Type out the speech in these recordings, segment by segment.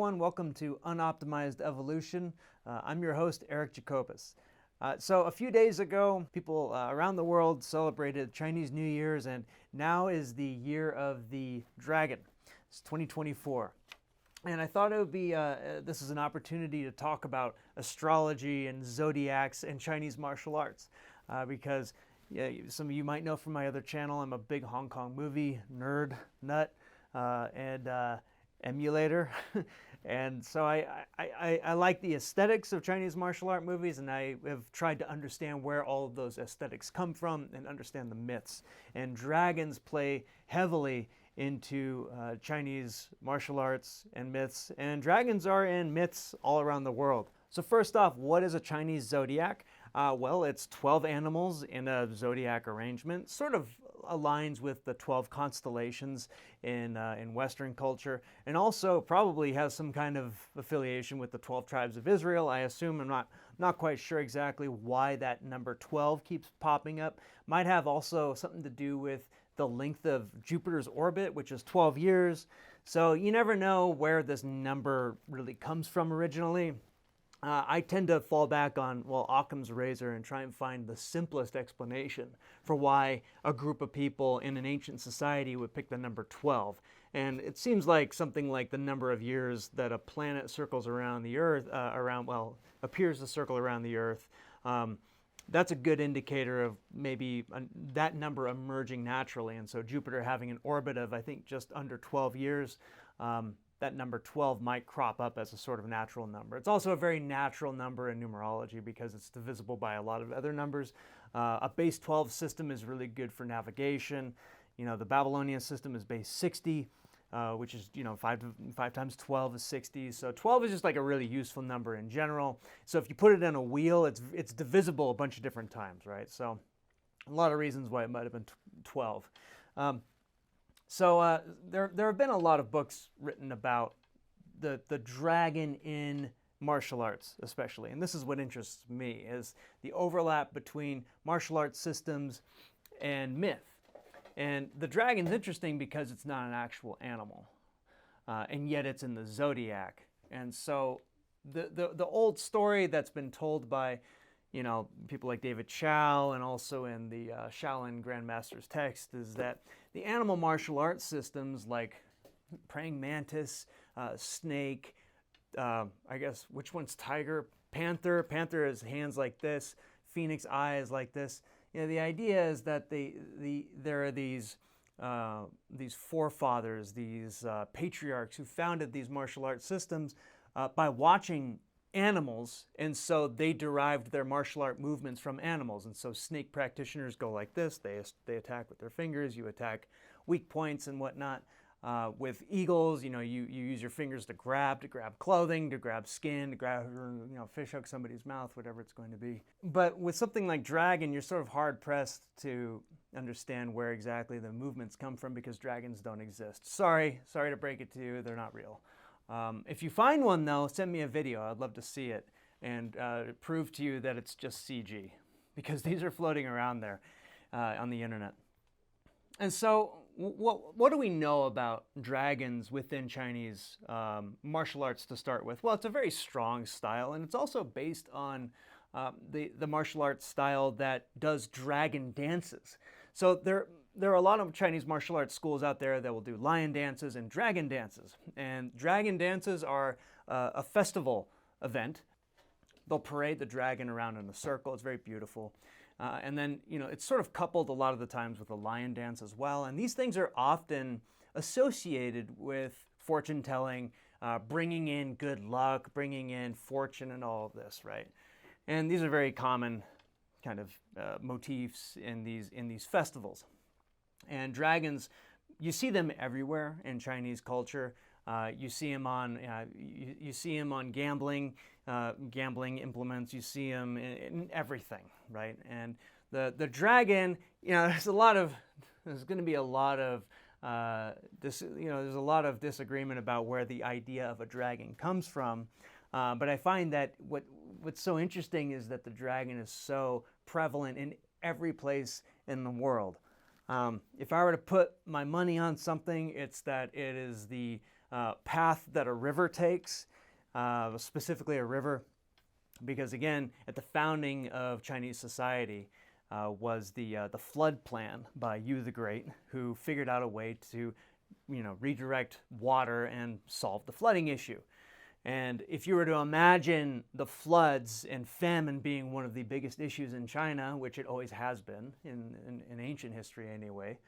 everyone. Welcome to Unoptimized Evolution. I'm your host, Eric Jacobus. So a few days ago, people around the world celebrated Chinese New Year's, and now is the year of the dragon. It's 2024. And I thought it would be, this is an opportunity to talk about astrology and zodiacs and Chinese martial arts. Because some of you might know from my other channel, I'm a big Hong Kong movie nerd, nut, and emulator. And so I like the aesthetics of Chinese martial art movies, and I have tried to understand where all of those aesthetics come from and understand the myths. And dragons play heavily into Chinese martial arts and myths, and dragons are in myths all around the world. So first off, what is a Chinese zodiac? Well, it's 12 animals in a zodiac arrangement. Sort of aligns with the 12 constellations in Western culture, and also probably has some kind of affiliation with the 12 tribes of Israel. I assume. I'm not quite sure exactly why that number 12 keeps popping up. Might have also something to do with the length of Jupiter's orbit, which is 12 years. So you never know where this number really comes from originally. I tend to fall back on, well, Occam's razor and try and find the simplest explanation for why a group of people in an ancient society would pick the number 12. And it seems like something like the number of years that a planet circles around the Earth, appears to circle around the Earth. That's a good indicator of maybe that number emerging naturally. And so Jupiter having an orbit of, I think, just under 12 years, that number 12 might crop up as a sort of natural number. It's also a very natural number in numerology because it's divisible by a lot of other numbers. A base 12 system is really good for navigation. You know, the Babylonian system is base 60, which is, 5 times 12 is 60. So 12 is just like a really useful number in general. So if you put it in a wheel, it's divisible a bunch of different times, right? So a lot of reasons why it might have been 12. So there have been a lot of books written about the dragon in martial arts, especially. And this is what interests me, is the overlap between martial arts systems and myth. And the dragon's interesting because it's not an actual animal, and yet it's in the zodiac. And so the old story that's been told by people like David Chow and also in the Shaolin Grandmaster's text is that the animal martial arts systems like praying mantis, snake, I guess, which one's tiger? Panther. Panther has hands like this, phoenix eyes like this. The idea is that there are these forefathers, these patriarchs who founded these martial arts systems by watching animals, and so they derived their martial art movements from animals. And so snake practitioners go like this, they attack with their fingers, you attack weak points and whatnot. With eagles, you use your fingers to grab clothing, to grab skin, to grab, fish hook somebody's mouth, whatever it's going to be. But with something like dragon, you're sort of hard pressed to understand where exactly the movements come from because dragons don't exist. Sorry to break it to you, they're not real. If you find one, though, send me a video. I'd love to see it and prove to you that it's just CG, because these are floating around there on the internet. And so what do we know about dragons within Chinese martial arts to start with? Well, it's a very strong style, and it's also based on the martial arts style that does dragon dances. So there are a lot of Chinese martial arts schools out there that will do lion dances and dragon dances. And dragon dances are a festival event. They'll parade the dragon around in a circle. It's very beautiful. And then, it's sort of coupled a lot of the times with a lion dance as well. And these things are often associated with fortune telling, bringing in good luck, bringing in fortune and all of this, right? And these are very common kind of motifs in these festivals. And dragons, you see them everywhere in Chinese culture. You see them on gambling implements. You see them in everything, right? And the dragon, there's going to be a lot of there's a lot of disagreement about where the idea of a dragon comes from. But I find that what's so interesting is that the dragon is so prevalent in every place in the world. If I were to put my money on something, it's that it is the path that a river takes, specifically a river, because again, at the founding of Chinese society was the flood plan by Yu the Great, who figured out a way to, redirect water and solve the flooding issue. And if you were to imagine the floods and famine being one of the biggest issues in China, which it always has been in ancient history anyway,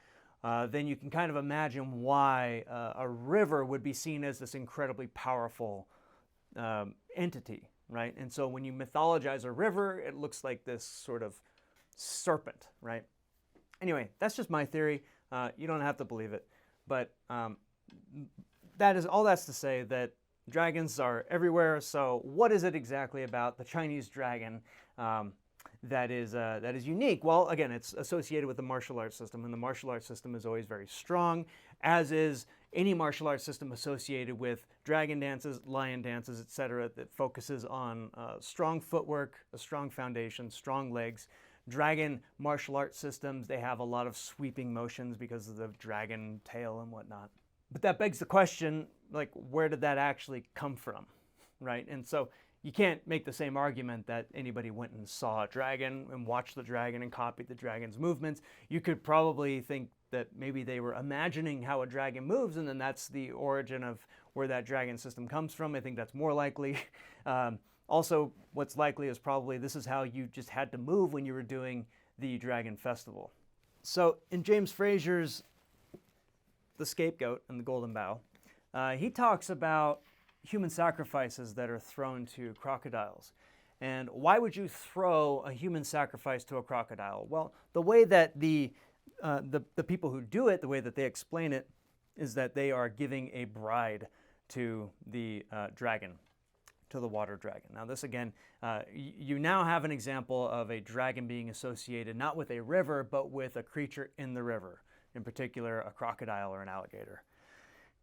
then you can kind of imagine why a river would be seen as this incredibly powerful entity, right? And so when you mythologize a river, it looks like this sort of serpent, right? Anyway, that's just my theory. You don't have to believe it. But that is all that's to say that dragons are everywhere. So what is it exactly about the Chinese dragon that is unique? Well, again, it's associated with the martial arts system, and the martial arts system is always very strong, as is any martial arts system associated with dragon dances, lion dances, etc., that focuses on strong footwork, a strong foundation, strong legs. Dragon martial arts systems, they have a lot of sweeping motions because of the dragon tail and whatnot. But that begs the question, like, where did that actually come from, right? And so you can't make the same argument that anybody went and saw a dragon and watched the dragon and copied the dragon's movements. You could probably think that maybe they were imagining how a dragon moves, and then that's the origin of where that dragon system comes from. I think that's more likely. Also, what's likely is probably this is how you just had to move when you were doing the Dragon Festival. So in James Frazier's The Scapegoat and the Golden Bough, he talks about human sacrifices that are thrown to crocodiles. And why would you throw a human sacrifice to a crocodile? Well, the way that the people who do it, the way that they explain it, is that they are giving a bride to the dragon, to the water dragon. Now this again, you now have an example of a dragon being associated not with a river, but with a creature in the river, in particular a crocodile or an alligator.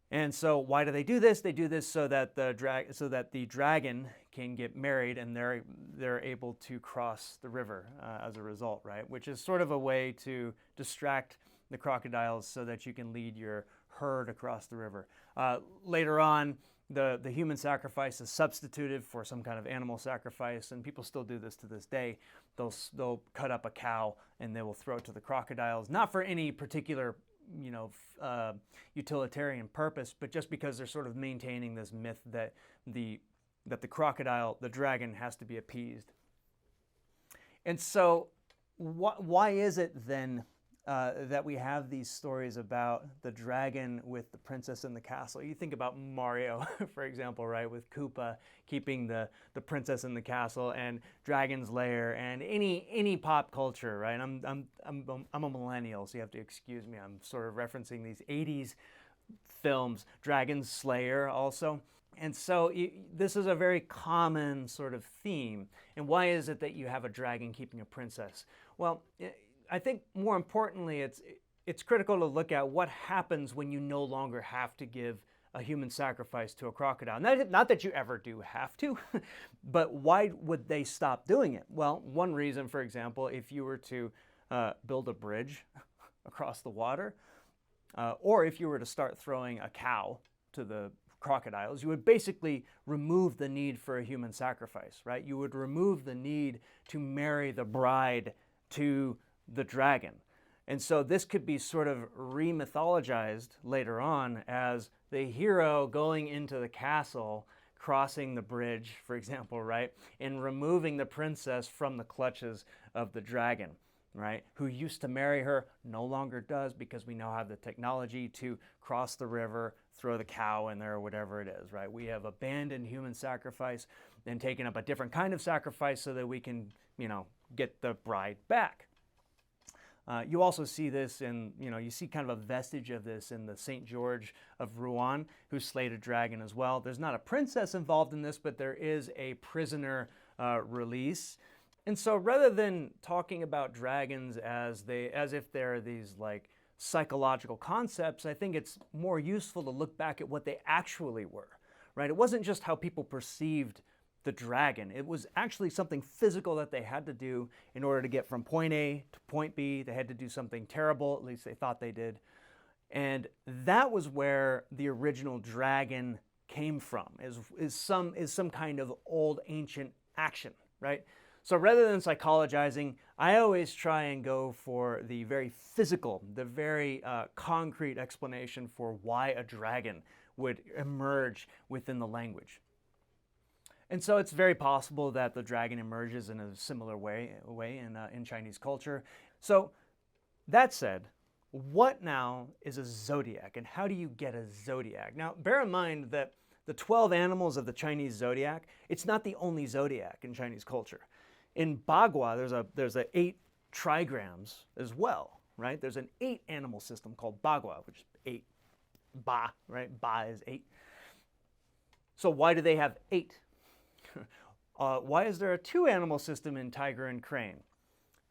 And so why do they do this? They do this so that the dragon can get married and they're able to cross the river as a result, right? Which is sort of a way to distract the crocodiles so that you can lead your herd across the river. Later on, the human sacrifice is substituted for some kind of animal sacrifice, and people still do this to this day. They'll cut up a cow and they will throw it to the crocodiles, not for any particular utilitarian purpose, but just because they're sort of maintaining this myth that the crocodile, the dragon, has to be appeased. And so why is it then that we have these stories about the dragon with the princess in the castle? You think about Mario, for example, right, with Koopa keeping the princess in the castle, and Dragon's Lair, and any pop culture, right? I'm a millennial, so you have to excuse me. I'm sort of referencing these 80s films, Dragon's Slayer also. And so this is a very common sort of theme. And why is it that you have a dragon keeping a princess? Well, I think more importantly, it's critical to look at what happens when you no longer have to give a human sacrifice to a crocodile. Not that you ever do have to, but why would they stop doing it? Well, one reason, for example, if you were to build a bridge across the water, or if you were to start throwing a cow to the crocodiles, you would basically remove the need for a human sacrifice, right? You would remove the need to marry the bride to the dragon. And so this could be sort of remythologized later on as the hero going into the castle, crossing the bridge, for example, right? And removing the princess from the clutches of the dragon, right? Who used to marry her, no longer does, because we now have the technology to cross the river, throw the cow in there, or whatever it is, right? We have abandoned human sacrifice and taken up a different kind of sacrifice so that we can, get the bride back. You also see this in, you see kind of a vestige of this in the St. George of Rouen, who slayed a dragon as well. There's not a princess involved in this, but there is a prisoner release. And so rather than talking about dragons as if they're these like psychological concepts, I think it's more useful to look back at what they actually were, right? It wasn't just how people perceived the dragon. It was actually something physical that they had to do in order to get from point A to point B. They had to do something terrible, at least they thought they did. And that was where the original dragon came from, is some kind of old ancient action, right? So rather than psychologizing, I always try and go for the very physical, the very concrete explanation for why a dragon would emerge within the language. And so it's very possible that the dragon emerges in a similar way in Chinese culture. So that said, what now is a zodiac, and how do you get a zodiac? Now, bear in mind that the 12 animals of the Chinese zodiac, it's not the only zodiac in Chinese culture. In Bagua, there's a 8 trigrams as well, right? There's an 8 animal system called Bagua, which is 8. Ba, right? Ba is 8. So why do they have 8? Why is there a 2 animal system in tiger and crane?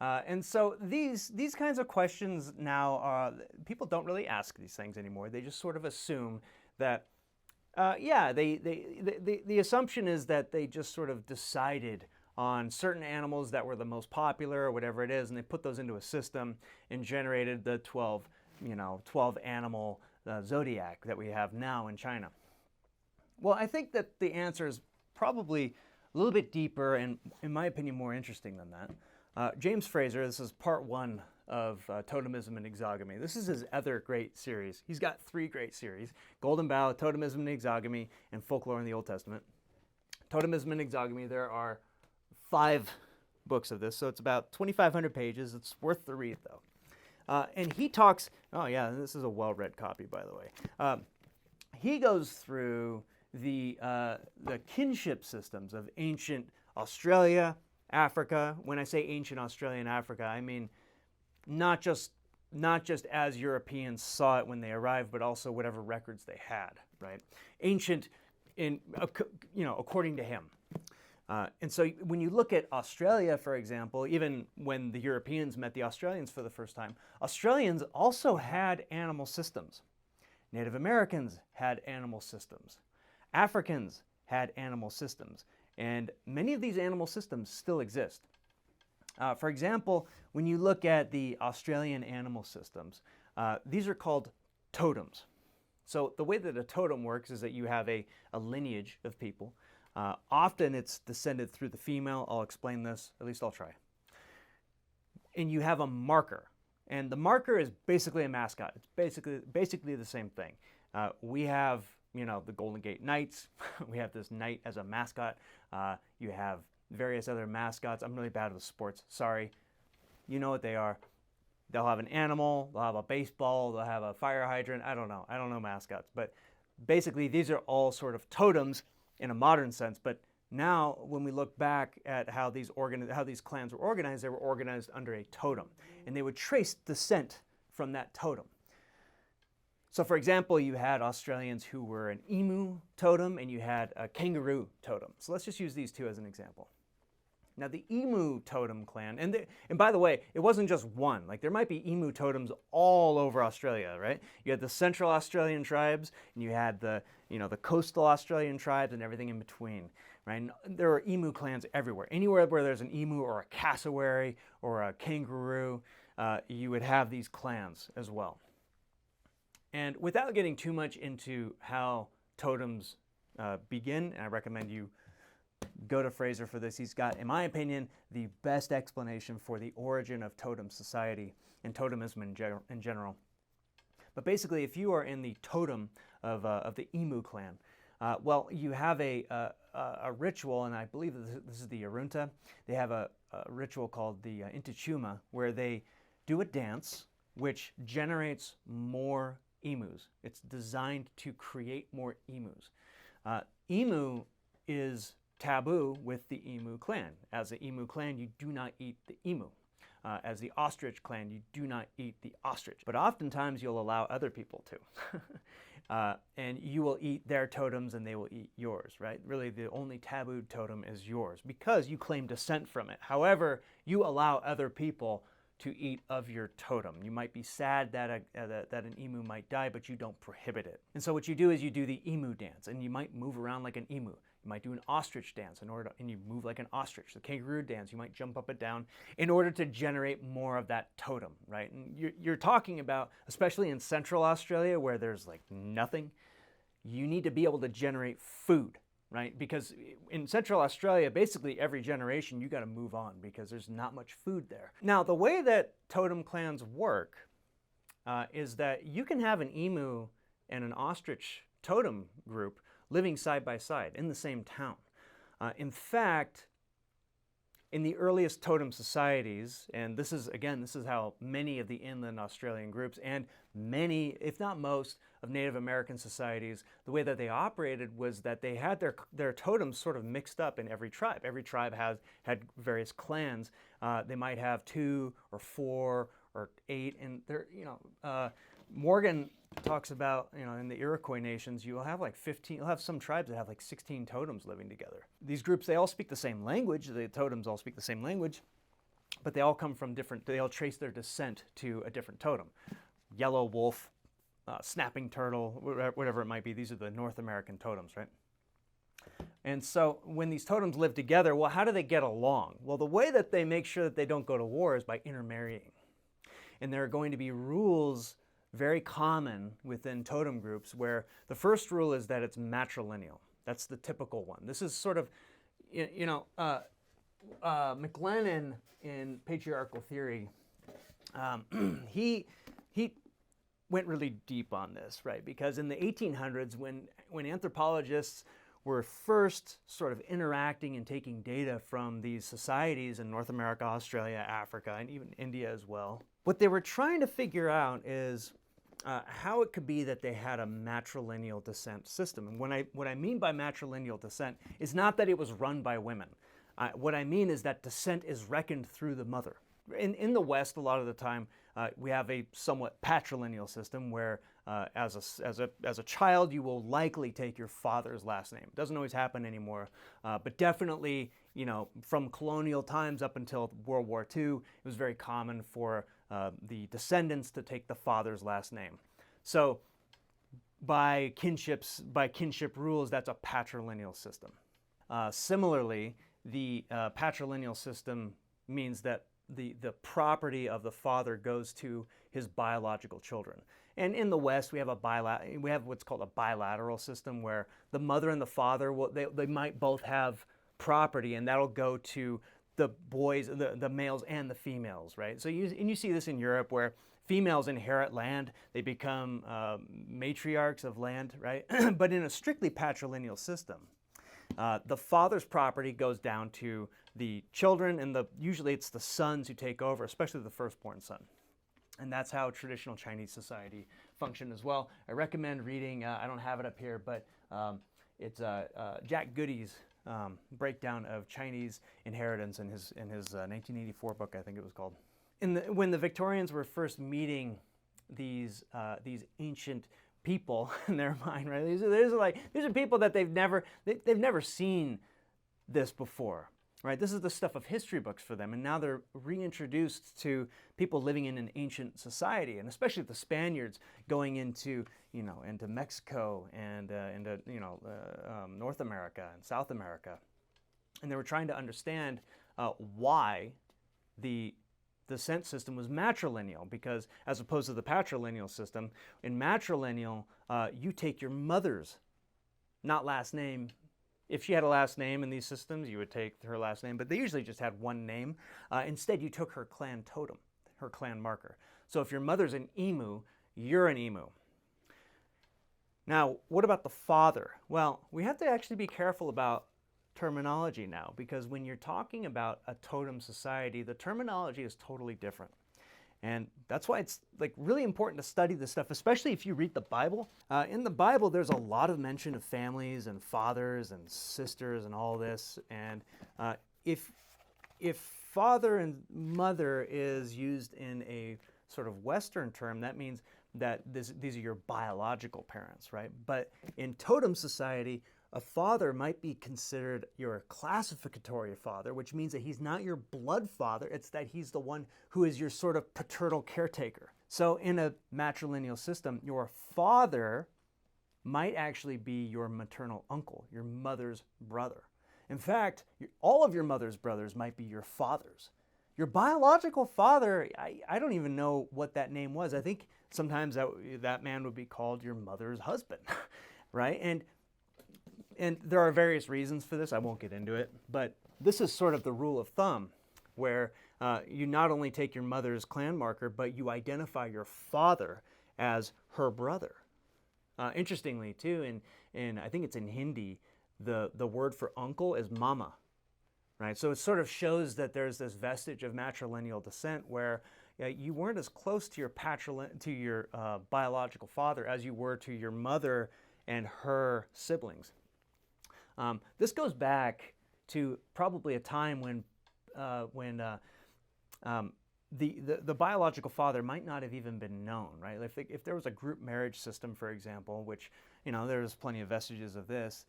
And so these kinds of questions now, people don't really ask these things anymore. They just sort of assume that, yeah, the assumption is that they just sort of decided on certain animals that were the most popular or whatever it is, and they put those into a system and generated the 12 animal zodiac that we have now in China. Well, I think that the answer is probably a little bit deeper and, in my opinion, more interesting than that. James Fraser, this is part 1 of Totemism and Exogamy. This is his other great series. He's got 3 great series: Golden Bough, Totemism and Exogamy, and Folklore in the Old Testament. Totemism and Exogamy, there are 5 books of this, so it's about 2,500 pages. It's worth the read, though. And he talks, oh yeah, this is a well-read copy, by the way. He goes through the kinship systems of ancient Australia, Africa. When I say ancient Australia and Africa, I mean not just as Europeans saw it when they arrived, but also whatever records they had, right? Ancient, according to him. And so when you look at Australia, for example, even when the Europeans met the Australians for the first time, Australians also had animal systems. Native Americans had animal systems. Africans had animal systems. And many of these animal systems still exist. For example, when you look at the Australian animal systems, these are called totems. So the way that a totem works is that you have a lineage of people. Often it's descended through the female. I'll explain this, at least I'll try. And you have a marker. And the marker is basically a mascot. It's basically the same thing. We have, the Golden Gate Knights. We have this knight as a mascot. You have various other mascots. I'm really bad with sports. Sorry. You know what they are. They'll have an animal. They'll have a baseball. They'll have a fire hydrant. I don't know. I don't know mascots. But basically, these are all sort of totems in a modern sense. But now, when we look back at how these clans were organized under a totem. And they would trace descent from that totem. So for example, you had Australians who were an emu totem and you had a kangaroo totem. So let's just use these 2 as an example. Now the emu totem clan, and by the way, it wasn't just one. Like there might be emu totems all over Australia, right? You had the Central Australian tribes and you had the coastal Australian tribes and everything in between, right? And there are emu clans everywhere. Anywhere where there's an emu or a cassowary or a kangaroo, you would have these clans as well. And without getting too much into how totems begin, and I recommend you go to Fraser for this. He's got, in my opinion, the best explanation for the origin of totem society and totemism in general. But basically, if you are in the totem of the emu clan, well, you have a ritual, and I believe this is the Arunta. They have a ritual called the Intachuma, where they do a dance which generates more emus. It's designed to create more emus. Emu is taboo with the emu clan. As the emu clan, you do not eat the emu. As the ostrich clan, you do not eat the ostrich. But oftentimes you'll allow other people to. And you will eat their totems and they will eat yours, right? Really, the only tabooed totem is yours because you claim descent from it. However, you allow other people to eat of your totem. You might be sad that an emu might die, but you don't prohibit it. And so what you do is you do the emu dance, and you might move around like an emu. You You might do an ostrich dance and you move like an ostrich. The kangaroo dance, you might jump up and down in order to generate more of that totem, right? And you're talking about, especially in Central Australia where there's like nothing, you need to be able to generate food, right? Because in Central Australia, basically every generation you got to move on because there's not much food there. Now, the way that totem clans work is that you can have an emu and an ostrich totem group living side by side in the same town. In fact, in the earliest totem societies, and this is how many of the inland Australian groups and many, if not most, of Native American societies, the way that they operated was that they had their totems sort of mixed up in every tribe. Every tribe had various clans. They might have 2 or 4 or 8, and they're, Morgan talks about, in the Iroquois nations, you'll have like 15, you'll have some tribes that have like 16 totems living together. These groups, they all speak the same language, the totems all speak the same language, but they all come from they all trace their descent to a different totem. Yellow wolf, snapping turtle, whatever it might be, these are the North American totems, right? And so when these totems live together, well, how do they get along? Well, the way that they make sure that they don't go to war is by intermarrying. And there are going to be rules very common within totem groups where the first rule is that it's matrilineal. That's the typical one. This is sort of, McLennan in Patriarchal Theory, he went really deep on this, right? Because in the 1800s, when anthropologists were first sort of interacting and taking data from these societies in North America, Australia, Africa, and even India as well, what they were trying to figure out is how it could be that they had a matrilineal descent system. And what I mean by matrilineal descent is not that it was run by women. What I mean is that descent is reckoned through the mother. In the West, a lot of the time, we have a somewhat patrilineal system where as a child, you will likely take your father's last name. It doesn't always happen anymore, but definitely, from colonial times up until World War II, it was very common for the descendants to take the father's last name. So by kinship rules, that's a patrilineal system. Similarly, the patrilineal system means that the property of the father goes to his biological children. And in the West, we have what's called a bilateral system where the mother and the father, they might both have property, and that'll go to the boys, the males and the females, right? So you see this in Europe where females inherit land, they become matriarchs of land, right? But in a strictly patrilineal system, the father's property goes down to the children, and usually it's the sons who take over, especially the firstborn son. And that's how traditional Chinese society functioned as well. I recommend reading, I don't have it up here, but it's Jack Goody's breakdown of Chinese inheritance in his 1984 book, I think it was called. When the Victorians were first meeting these ancient people in their mind, right? These are people that they've never seen this before, right? This is the stuff of history books for them, and now they're reintroduced to people living in an ancient society, and especially the Spaniards going into Mexico and into North America and South America, and they were trying to understand why the descent system was matrilineal, because as opposed to the patrilineal system, in matrilineal, you take your mother's, not last name. If she had a last name in these systems, you would take her last name, but they usually just had one name. Instead, you took her clan totem, her clan marker. So if your mother's an emu, you're an emu. Now, what about the father? Well, we have to actually be careful about terminology now, because when you're talking about a totem society, the terminology is totally different. And that's why it's really important to study this stuff, especially if you read the Bible. In the Bible, there's a lot of mention of families and fathers and sisters and all this. And if father and mother is used in a sort of Western term, that means that these are your biological parents, right? But in totem society, a father might be considered your classificatory father, which means that he's not your blood father, it's that he's the one who is your sort of paternal caretaker. So in a matrilineal system, your father might actually be your maternal uncle, your mother's brother. In fact, all of your mother's brothers might be your father's. Your biological father, I don't even know what that name was. I think sometimes that man would be called your mother's husband, right? And there are various reasons for this. I won't get into it, but this is sort of the rule of thumb, where you not only take your mother's clan marker, but you identify your father as her brother. Interestingly, too, in I think it's in Hindi, the word for uncle is mama, right? So it sort of shows that there's this vestige of matrilineal descent where you weren't as close to your biological father as you were to your mother and her siblings. This goes back to probably a time when the biological father might not have even been known, right? If there was a group marriage system, for example, which, there's plenty of vestiges of this,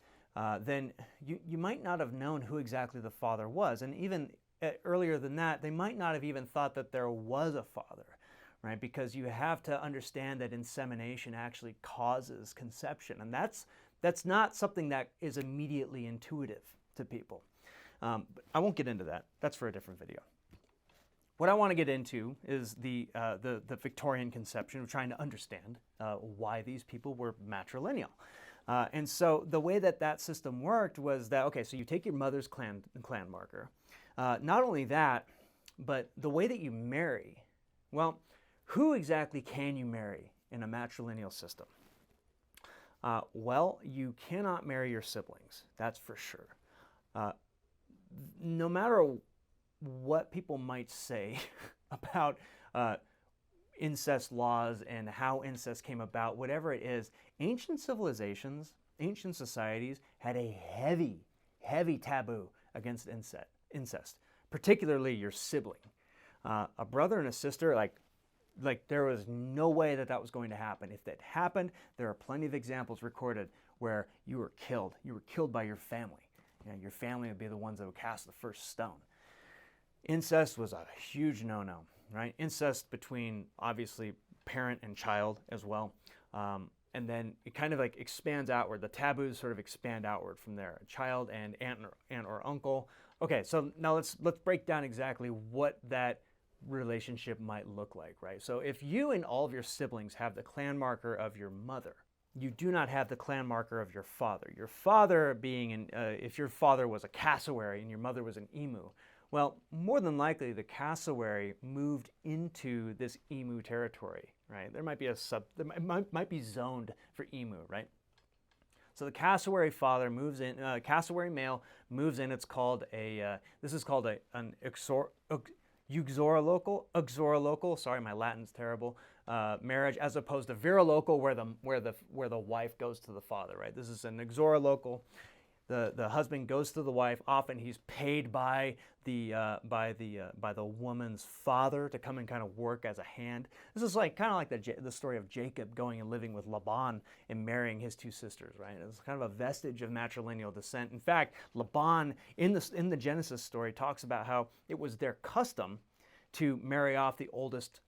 then you might not have known who exactly the father was. And even earlier than that, they might not have even thought that there was a father, right? Because you have to understand that insemination actually causes conception. And that's not something that is immediately intuitive to people. But I won't get into that. That's for a different video. What I want to get into is the Victorian conception of trying to understand why these people were matrilineal. And so the way that system worked was that, okay, so you take your mother's clan marker. Not only that, but the way that you marry. Well, who exactly can you marry in a matrilineal system? Well, you cannot marry your siblings, that's for sure. No matter what people might say about incest laws and how incest came about, whatever it is, ancient civilizations, ancient societies had a heavy, heavy taboo against incest, particularly your sibling. A brother and a sister, like there was no way that was going to happen. If that happened, there are plenty of examples recorded where you were killed. You were killed by your family. Your family would be the ones that would cast the first stone. Incest was a huge no-no, right? Incest between, obviously, parent and child as well. And then it kind of expands outward. The taboos sort of expand outward from there. Child and aunt or uncle. Okay, so now let's break down exactly what that relationship might look like, right? So if you and all of your siblings have the clan marker of your mother, you do not have the clan marker of your father. Your father being, if your father was a cassowary and your mother was an emu, well, more than likely the cassowary moved into this emu territory, right? There might be might be zoned for emu, right? So the cassowary father moves in, cassowary male moves in. It's called this is called an uxorolocal, sorry, my Latin's terrible, marriage, as opposed to virolocal, where the wife goes to the father, right? This is an uxorolocal. The husband goes to the wife. Often he's paid by the woman's father to come and kind of work as a hand. This is kind of like the story of Jacob going and living with Laban and marrying his two sisters, right? It's kind of a vestige of matrilineal descent. In fact, Laban in the Genesis story talks about how it was their custom to marry off the oldest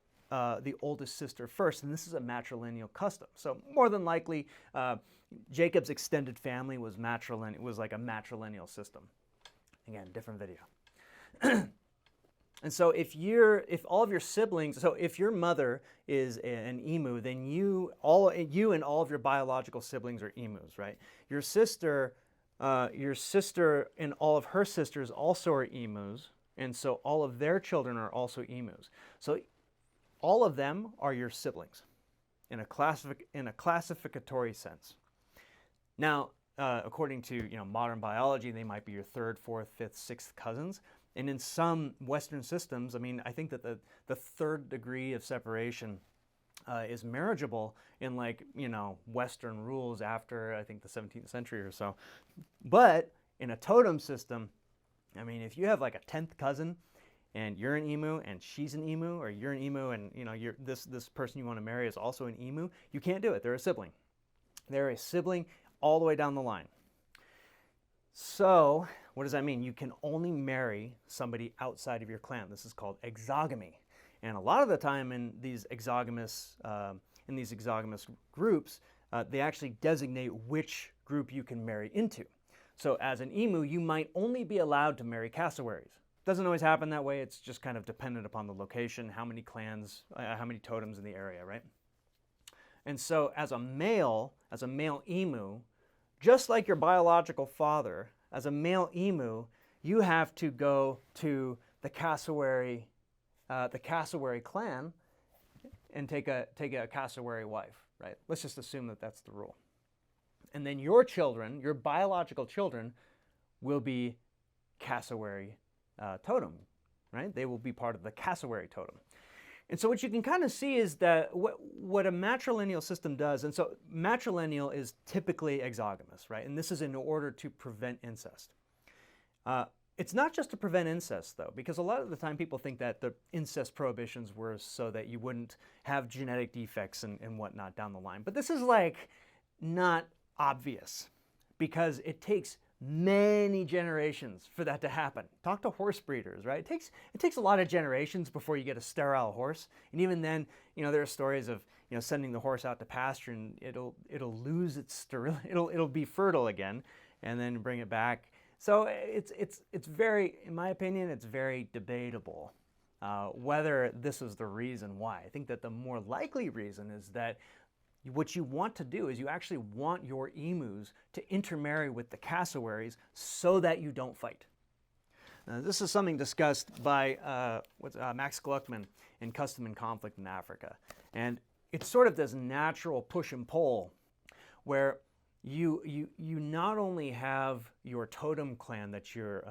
sister first, and this is a matrilineal custom. So more than likely, Jacob's extended family was like a matrilineal system. Again, different video. And so if all of your siblings, so if your mother is an emu, then you and all of your biological siblings are emus, right? Your sister and all of her sisters also are emus, and so all of their children are also emus. So all of them are your siblings in a classificatory sense. Now, according to modern biology, they might be your third, fourth, fifth, sixth cousins. And in some Western systems, I mean, I think that the third degree of separation is marriageable in Western rules after, I think, the 17th century or so. But in a totem system, I mean, if you have a 10th cousin and you're an emu and she's an emu, or you're an emu and this person you want to marry is also an emu, you can't do it. They're a sibling. They're a sibling all the way down the line. So what does that mean? You can only marry somebody outside of your clan. This is called exogamy. And a lot of the time in these exogamous groups, they actually designate which group you can marry into. So as an emu, you might only be allowed to marry cassowaries. Doesn't always happen that way. It's just kind of dependent upon the location, how many clans, how many totems in the area, right? And so as a male emu, just like your biological father, as a male emu, you have to go to the cassowary clan and take a cassowary wife, right? Let's just assume that that's the rule. And then your children, your biological children, will be cassowary totem, right? They will be part of the cassowary totem. And so what you can kind of see is that what a matrilineal system does, and so matrilineal is typically exogamous, right? And this is in order to prevent incest. It's not just to prevent incest, though, because a lot of the time people think that the incest prohibitions were so that you wouldn't have genetic defects and whatnot down the line. But this is like not obvious, because it takes many generations for that to happen. Talk to horse breeders, right? It takes a lot of generations before you get a sterile horse, and even then, there are stories of sending the horse out to pasture and it'll lose its sterility, it'll be fertile again, and then bring it back. So it's very, in my opinion, it's very debatable whether this is the reason why. I think that the more likely reason is that what you want to do is you actually want your emus to intermarry with the cassowaries so that you don't fight. This is something discussed by Max Gluckman in Custom and Conflict in Africa. And it's sort of this natural push and pull where you not only have your totem clan that you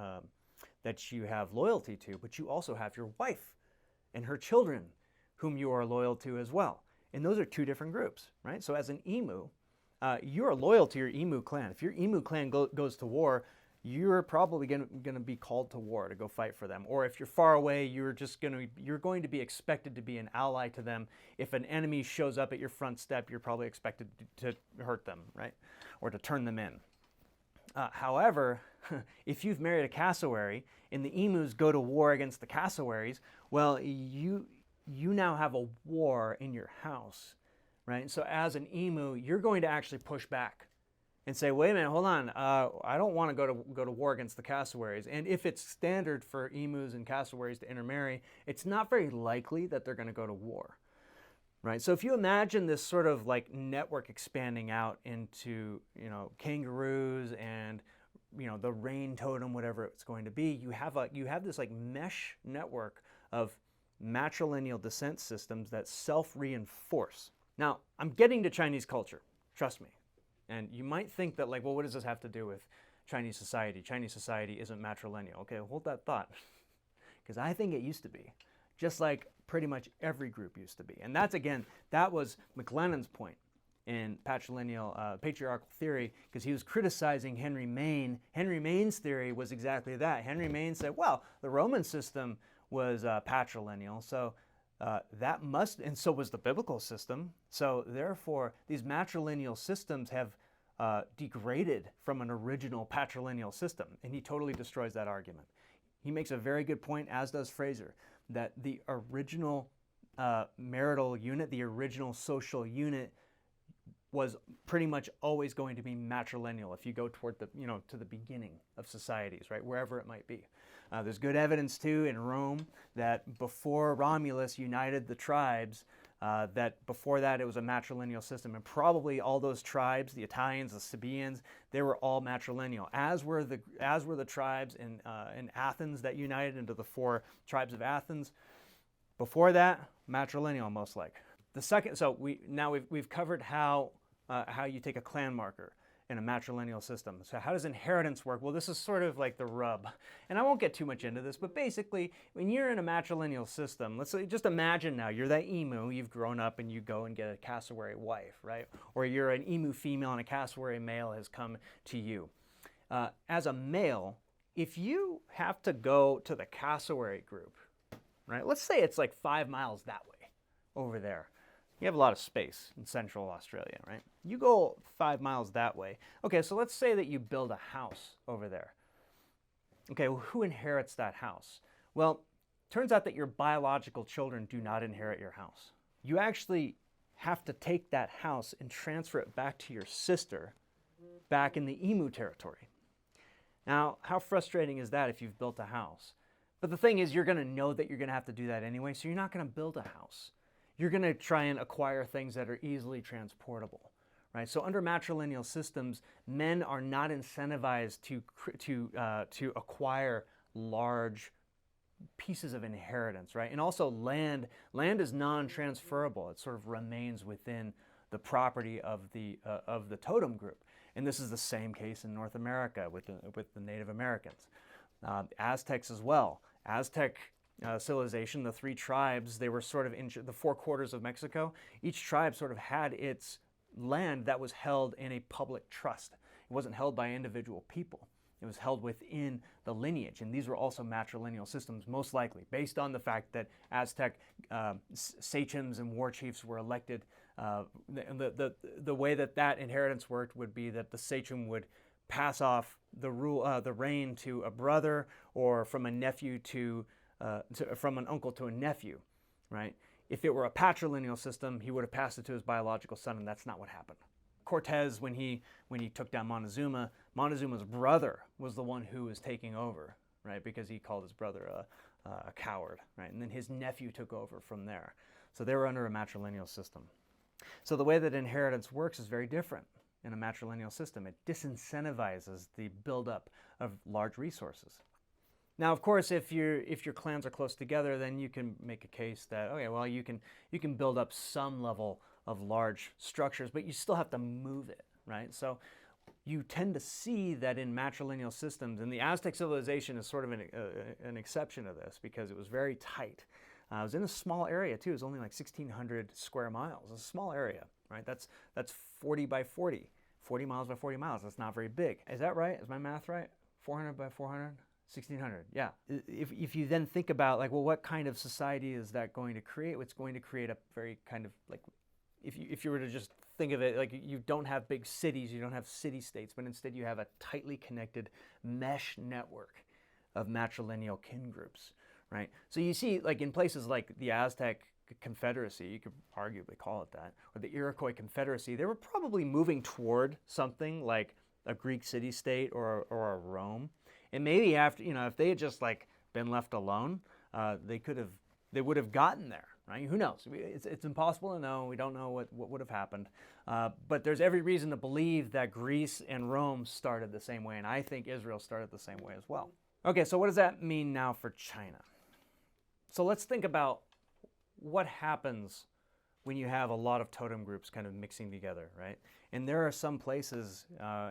have loyalty to, but you also have your wife and her children whom you are loyal to as well. And those are two different groups, right? So as an emu, you're loyal to your emu clan. If your emu clan goes to war, you're probably going to be called to war to go fight for them. Or if you're far away, you're going to be expected to be an ally to them. If an enemy shows up at your front step, you're probably expected to hurt them, right? Or to turn them in. However, if you've married a cassowary and the emus go to war against the cassowaries, well, you now have a war in your house, right? So as an emu, you're going to actually push back and say, wait a minute, hold on, I don't want to go to war against the cassowaries. And if it's standard for emus and cassowaries to intermarry, it's not very likely that they're going to go to war, right? So if you imagine this sort of like network expanding out into, kangaroos and, the rain totem, whatever it's going to be, you have this like mesh network of matrilineal descent systems that self-reinforce. Now, I'm getting to Chinese culture, trust me. And you might think that like, well, what does this have to do with Chinese society? Chinese society isn't matrilineal. Okay, hold that thought. Because I think it used to be, just like pretty much every group used to be. And that was McLennan's point in patrilineal, patriarchal theory, because he was criticizing Henry Maine. Henry Maine's theory was exactly that. Henry Maine said, well, the Roman system was patrilineal, so and so was the biblical system. So therefore, these matrilineal systems have degraded from an original patrilineal system, and he totally destroys that argument. He makes a very good point, as does Fraser, that the original marital unit, the original social unit, was pretty much always going to be matrilineal if you go toward to the beginning of societies, right, wherever it might be. There's good evidence, too, in Rome that before Romulus united the tribes, that before that it was a matrilineal system. And probably all those tribes, the Italians, the Sabaeans, they were all matrilineal, as were the tribes in Athens that united into the 4 tribes of Athens. Before that, matrilineal, most like. The second, so we've covered how you take a clan marker in a matrilineal system. So how does inheritance work? Well, this is sort of like the rub. And I won't get too much into this, but basically, when you're in a matrilineal system, let's say, just imagine now, you're that emu, you've grown up and you go and get a cassowary wife, right? Or you're an emu female and a cassowary male has come to you. As a male, if you have to go to the cassowary group, right? Let's say it's like 5 miles that way, over there. You have a lot of space in central Australia, right? You go 5 miles that way. Okay, so let's say that you build a house over there. Okay, well, who inherits that house? Well, turns out that your biological children do not inherit your house. You actually have to take that house and transfer it back to your sister back in the Emu territory. Now, how frustrating is that if you've built a house? But the thing is, you're going to know that you're going to have to do that anyway, so you're not going to build a house. You're going to try and acquire things that are easily transportable, right? So under matrilineal systems, men are not incentivized to acquire large pieces of inheritance, right? And also land is non-transferable. It sort of remains within the property of the totem group. And this is the same case in North America with the Native Americans. Aztecs as well. Aztec civilization, the 3 tribes, they were sort of in the 4 quarters of Mexico. Each tribe sort of had its land that was held in a public trust. It wasn't held by individual people. It was held within the lineage, and these were also matrilineal systems, most likely, based on the fact that Aztec sachems and war chiefs were elected. The way that inheritance worked would be that the sachem would pass off the reign to a brother, or from a nephew from an uncle to a nephew, right? If it were a patrilineal system, he would have passed it to his biological son, and that's not what happened. Cortez, when he took down Montezuma, Montezuma's brother was the one who was taking over, right? Because he called his brother a coward, right? And then his nephew took over from there. So they were under a matrilineal system. So the way that inheritance works is very different in a matrilineal system. It disincentivizes the buildup of large resources. Now, of course, if your clans are close together, then you can make a case that, okay, well, you can build up some level of large structures, but you still have to move it, right? So you tend to see that in matrilineal systems, and the Aztec civilization is sort of an exception to this because it was very tight. It was in a small area too. It was only like 1,600 square miles. It's a small area, right? That's 40 by 40, 40 miles by 40 miles. That's not very big. Is that right? Is my math right? 400 by 400? 1,600, yeah. If you then think about, like, well, what kind of society is that going to create? It's going to create a very kind of, like, if you were to just think of it, like, you don't have big cities, you don't have city-states, but instead you have a tightly connected mesh network of matrilineal kin groups, right? So you see, like, in places like the Aztec Confederacy, you could arguably call it that, or the Iroquois Confederacy, they were probably moving toward something like a Greek city-state or a Rome. And maybe after, if they had just like been left alone, they would have gotten there, right? Who knows? It's impossible to know. We don't know what would have happened. But there's every reason to believe that Greece and Rome started the same way, and I think Israel started the same way as well. Okay, so what does that mean now for China? So let's think about what happens when you have a lot of totem groups kind of mixing together, right? And there are some places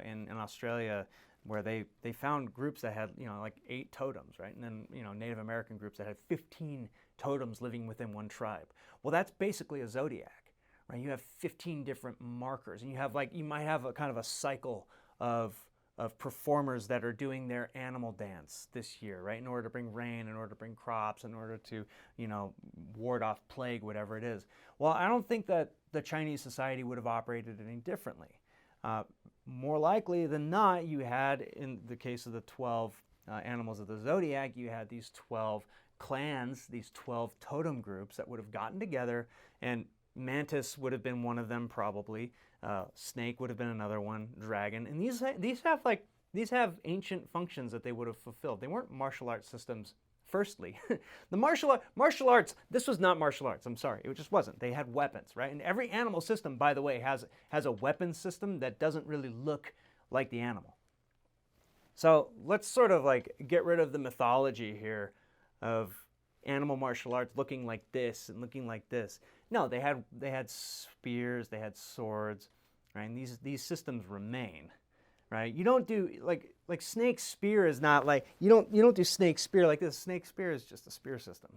in Australia where they found groups that had, like 8 totems, right? And then, Native American groups that had 15 totems living within one tribe. Well, that's basically a zodiac, right? You have 15 different markers, and you might have a kind of a cycle of performers that are doing their animal dance this year, right? In order to bring rain, in order to bring crops, in order to, ward off plague, whatever it is. Well, I don't think that the Chinese society would have operated any differently. More likely than not, you had, in the case of the 12 animals of the zodiac, you had these 12 clans, these 12 totem groups that would have gotten together, and mantis would have been one of them probably, snake would have been another one, dragon, and these have ancient functions that they would have fulfilled. They weren't martial arts systems. Firstly, the martial arts, this was not martial arts, I'm sorry, it just wasn't. They had weapons, right? And every animal system, by the way, has a weapons system that doesn't really look like the animal. So let's sort of like get rid of the mythology here of animal martial arts looking like this and looking like this. No, they had spears, they had swords, right? And these systems remain. Right? You don't do like snake spear is not like you don't do snake spear like this. Snake spear is just a spear system.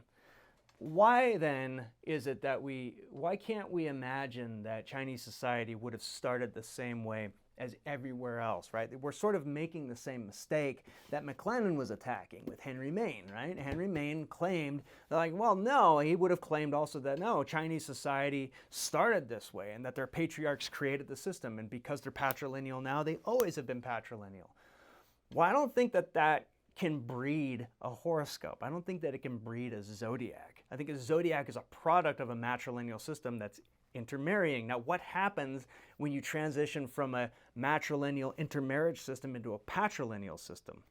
Why then is it that why can't we imagine that Chinese society would have started the same way as everywhere else, right? We're sort of making the same mistake that McLennan was attacking with Henry Maine, right? Henry Maine claimed, he would have claimed also that no, Chinese society started this way and that their patriarchs created the system, and because they're patrilineal now, they always have been patrilineal. Well, I don't think that can breed a horoscope. I don't think that it can breed a zodiac. I think a zodiac is a product of a matrilineal system that's intermarrying. Now, what happens when you transition from a matrilineal intermarriage system into a patrilineal system?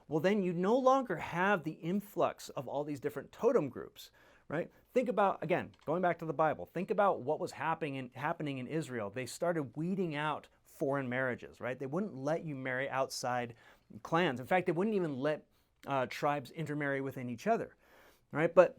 Well, then you no longer have the influx of all these different totem groups, right? Think about, again, going back to the Bible, think about what was happening in Israel. They started weeding out foreign marriages, right? They wouldn't let you marry outside clans. In fact, they wouldn't even let tribes intermarry within each other, right? But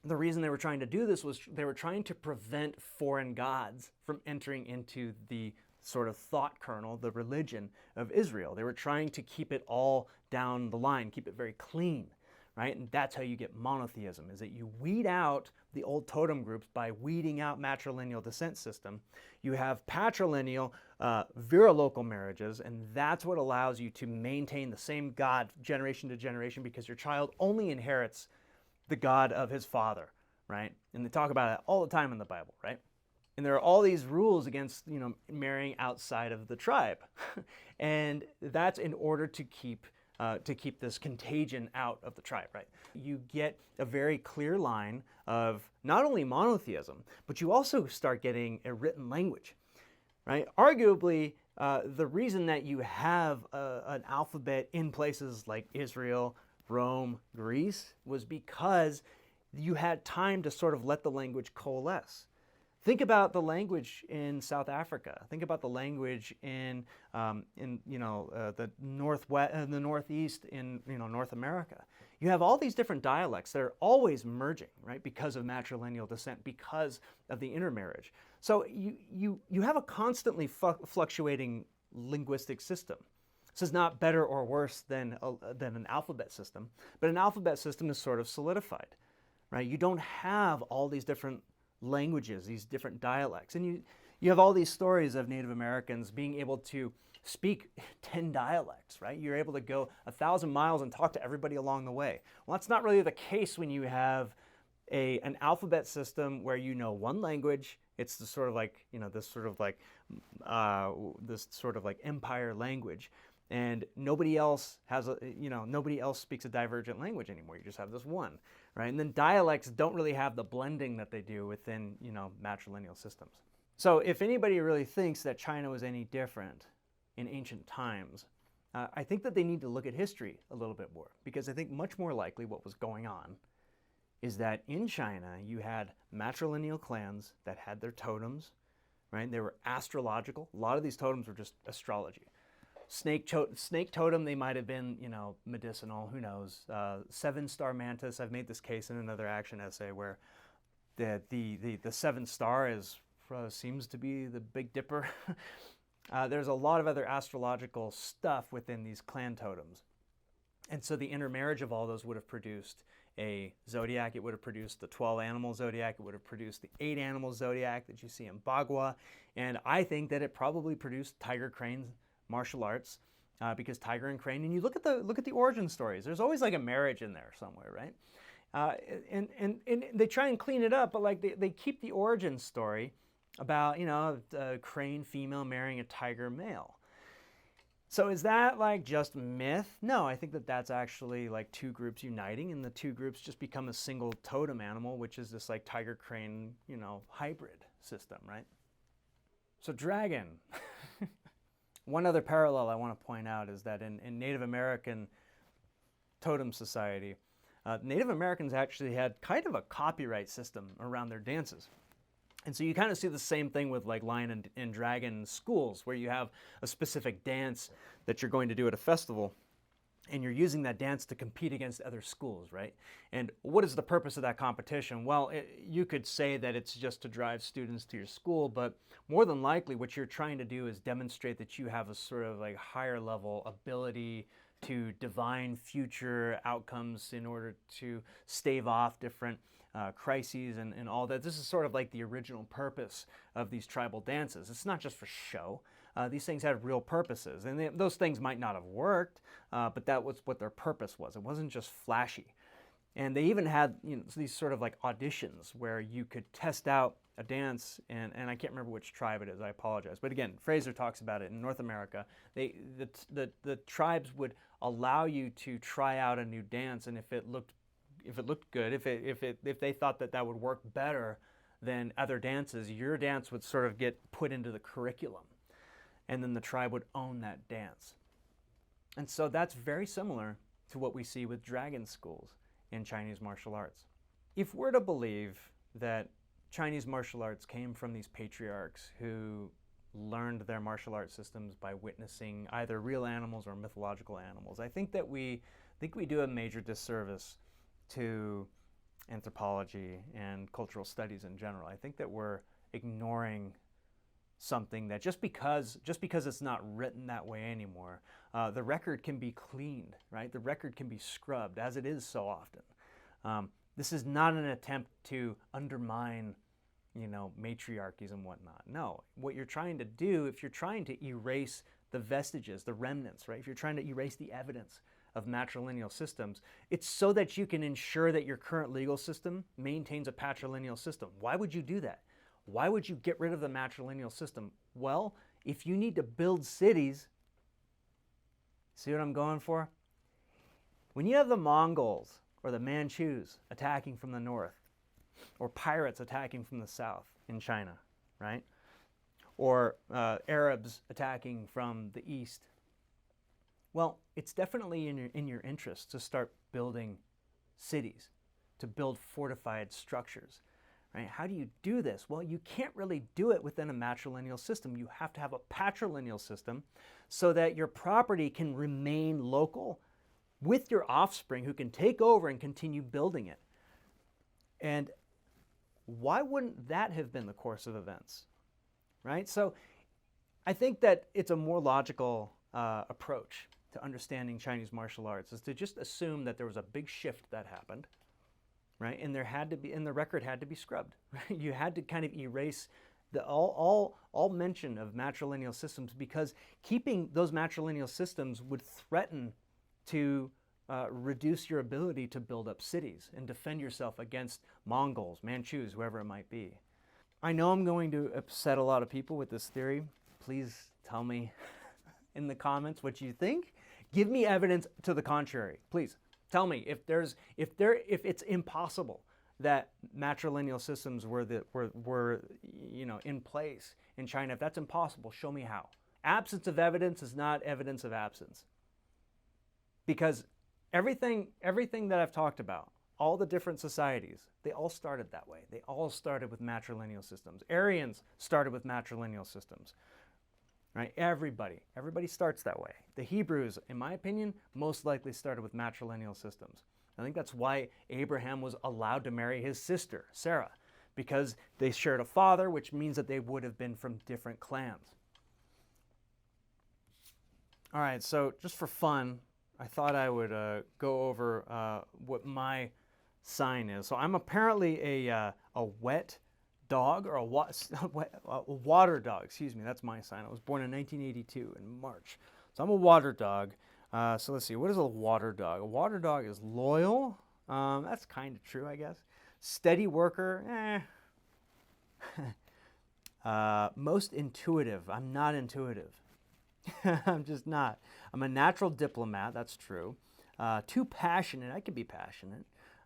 the reason they were trying to do this was they were trying to prevent foreign gods from entering into the sort of thought kernel, the religion of Israel. They were trying to keep it all down the line, keep it very clean, right? And that's how you get monotheism, is that you weed out the old totem groups by weeding out matrilineal descent system. You have patrilineal virilocal marriages, and that's what allows you to maintain the same God generation to generation, because your child only inherits the God of his father, right? And they talk about it all the time in the Bible, right? And there are all these rules against, marrying outside of the tribe. And that's in order to keep this contagion out of the tribe, right? You get a very clear line of not only monotheism, but you also start getting a written language, right? Arguably, the reason that you have an alphabet in places like Israel, Rome, Greece, was because you had time to sort of let the language coalesce. Think about the language in South Africa. Think about the language in the Northeast in North America. You have all these different dialects that are always merging, right? Because of matrilineal descent, because of the intermarriage. So you have a constantly fluctuating linguistic system. This is not better or worse than an alphabet system, but an alphabet system is sort of solidified, right? You don't have all these different languages, these different dialects. And you have all these stories of Native Americans being able to speak 10 dialects, right? You're able to go 1,000 miles and talk to everybody along the way. Well, that's not really the case when you have an alphabet system where you know one language. It's the sort of like, this sort of like empire language. And nobody else speaks a divergent language anymore. You just have this one, right? And then dialects don't really have the blending that they do within, matrilineal systems. So if anybody really thinks that China was any different in ancient times, I think that they need to look at history a little bit more, because I think much more likely what was going on is that in China you had matrilineal clans that had their totems, right? They were astrological. A lot of these totems were just astrology. Snake totem, they might have been, medicinal, who knows. 7-star mantis, I've made this case in another action essay where the 7-star seems to be the Big Dipper. There's a lot of other astrological stuff within these clan totems. And so the intermarriage of all those would have produced a zodiac. It would have produced the 12-animal zodiac. It would have produced the 8-animal zodiac that you see in Bagua. And I think that it probably produced tiger, crane, martial arts, because tiger and crane, and you look at the origin stories, there's always like a marriage in there somewhere, right? And they try and clean it up, but like they keep the origin story about a crane female marrying a tiger male. So is that like just myth? No, I think that that's actually like two groups uniting, and the two groups just become a single totem animal, which is this like tiger crane hybrid system, right? So dragon. One other parallel I want to point out is that in Native American totem society, Native Americans actually had kind of a copyright system around their dances. And so you kind of see the same thing with like lion and dragon schools, where you have a specific dance that you're going to do at a festival, and you're using that dance to compete against other schools, right? And what is the purpose of that competition? Well, you could say that it's just to drive students to your school, but more than likely what you're trying to do is demonstrate that you have a sort of like higher level ability to divine future outcomes in order to stave off different crises and all that. This is sort of like the original purpose of these tribal dances. It's not just for show. These things had real purposes, and those things might not have worked, but that was what their purpose was. It wasn't just flashy. And they even had these sort of like auditions where you could test out a dance, and I can't remember which tribe it is, I apologize. But again, Fraser talks about it in North America. The tribes would allow you to try out a new dance, and if it looked looked good, if they thought that that would work better than other dances, your dance would sort of get put into the curriculum, and then the tribe would own that dance. And so that's very similar to what we see with dragon schools in Chinese martial arts. If we're to believe that Chinese martial arts came from these patriarchs who learned their martial arts systems by witnessing either real animals or mythological animals, I think we do a major disservice to anthropology and cultural studies in general. I think that we're ignoring something that just because it's not written that way anymore, the record can be cleaned, right? The record can be scrubbed, as it is so often. This is not an attempt to undermine, matriarchies and whatnot. No, what you're trying to do, if you're trying to erase the vestiges, the remnants, right? If you're trying to erase the evidence of matrilineal systems, it's so that you can ensure that your current legal system maintains a patrilineal system. Why would you do that? Why would you get rid of the matrilineal system? Well, if you need to build cities, see what I'm going for? When you have the Mongols or the Manchus attacking from the north, or pirates attacking from the south in China, right? Or Arabs attacking from the east. Well, it's definitely in your interest to start building cities, to build fortified structures, right? How do you do this? Well, you can't really do it within a matrilineal system. You have to have a patrilineal system so that your property can remain local with your offspring who can take over and continue building it. And why wouldn't that have been the course of events, right? So I think that it's a more logical approach to understanding Chinese martial arts is to just assume that there was a big shift that happened, right? And the record had to be scrubbed, right? You had to kind of erase all mention of matrilineal systems, because keeping those matrilineal systems would threaten to reduce your ability to build up cities and defend yourself against Mongols, Manchus, whoever it might be. I know I'm going to upset a lot of people with this theory. Please tell me in the comments what you think. Give me evidence to the contrary. Please tell me if it's impossible that matrilineal systems were in place in China. If that's impossible, show me how. Absence of evidence is not evidence of absence. Because everything that I've talked about, all the different societies, they all started that way. They all started with matrilineal systems. Aryans started with matrilineal systems, right? Everybody starts that way. The Hebrews, in my opinion, most likely started with matrilineal systems. I think that's why Abraham was allowed to marry his sister, Sarah, because they shared a father, which means that they would have been from different clans. All right, so just for fun, I thought I would go over what my sign is. So I'm apparently a wet dog, or a water dog, excuse me, that's my sign. I was born in 1982 in March. So I'm a water dog. So let's see, what is a water dog? A water dog is loyal. That's kind of true, I guess. Steady worker, most intuitive. I'm not intuitive. I'm just not. I'm a natural diplomat, that's true. Too passionate, I can be passionate.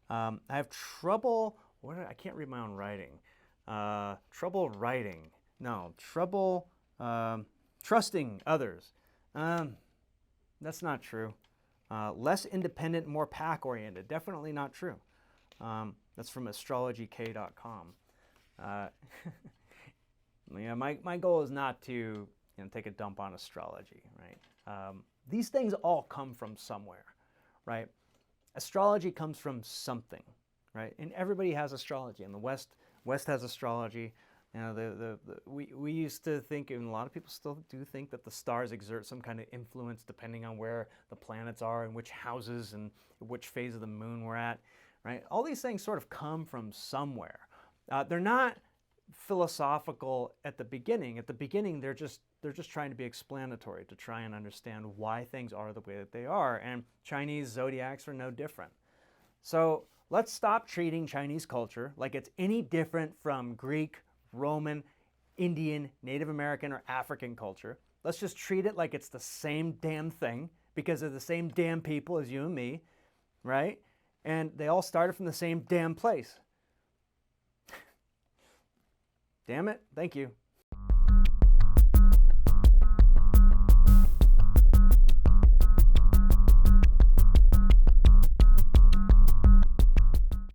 I have trouble, I can't read my own writing. Trouble writing, no, trouble trusting others. That's not true. Less independent, more pack-oriented, definitely not true. That's from astrologyk.com. Yeah, my goal is not to take a dump on astrology, right? These things all come from somewhere, right? Astrology comes from something, right? And everybody has astrology. And the West has astrology. We used to think, and a lot of people still do think, that the stars exert some kind of influence depending on where the planets are and which houses and which phase of the moon we're at, right? All these things sort of come from somewhere. They're not philosophical at the beginning. At the beginning, they're just trying to be explanatory, to try and understand why things are the way that they are. And Chinese zodiacs are no different. So let's stop treating Chinese culture like it's any different from Greek, Roman, Indian, Native American, or African culture. Let's just treat it like it's the same damn thing, because they're the same damn people as you and me, right? And they all started from the same damn place. Damn it. Thank you.